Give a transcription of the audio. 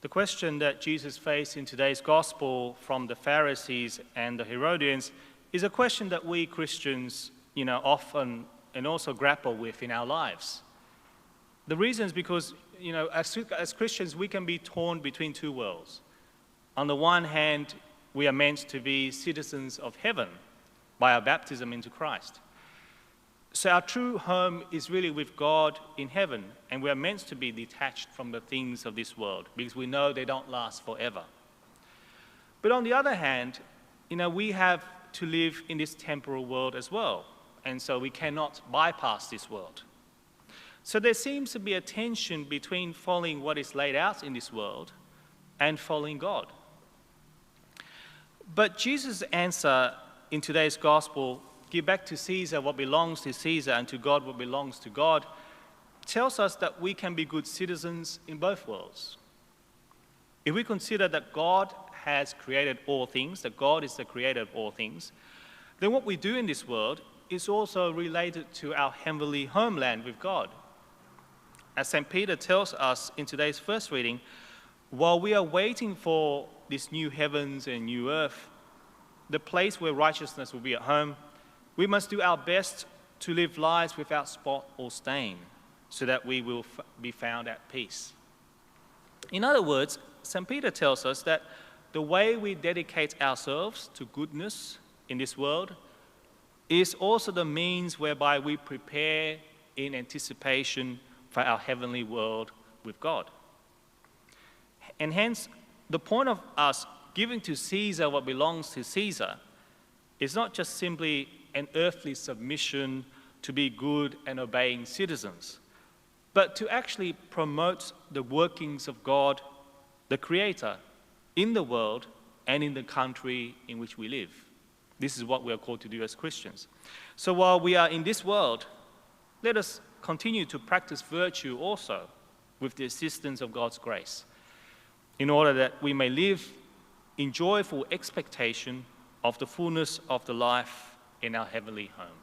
The question that Jesus faced in today's gospel from the Pharisees and the Herodians is a question that we Christians, often and also grapple with in our lives. The reason is because, as Christians, we can be torn between two worlds. On the one hand, we are meant to be citizens of heaven by our baptism into Christ. So our true home is really with God in heaven, and we are meant to be detached from the things of this world because we know they don't last forever. But on the other hand, we have to live in this temporal world as well, and so we cannot bypass this world. So there seems to be a tension between following what is laid out in this world and following God. But Jesus' answer in today's gospel, give back to Caesar what belongs to Caesar and to God what belongs to God, tells us that we can be good citizens in both worlds. If we consider that God has created all things, that God is the creator of all things, then what we do in this world is also related to our heavenly homeland with God. As St. Peter tells us in today's first reading, while we are waiting for this new heavens and new earth, the place where righteousness will be at home, we must do our best to live lives without spot or stain, so that we will be found at peace. In other words, St. Peter tells us that the way we dedicate ourselves to goodness in this world is also the means whereby we prepare in anticipation for our heavenly world with God. And hence, the point of us giving to Caesar what belongs to Caesar is not just simply an earthly submission to be good and obeying citizens, but to actually promote the workings of God, the Creator, in the world and in the country in which we live. This is what we are called to do as Christians. So while we are in this world, let us continue to practice virtue also with the assistance of God's grace, in order that we may live in joyful expectation of the fullness of the life in our heavenly home.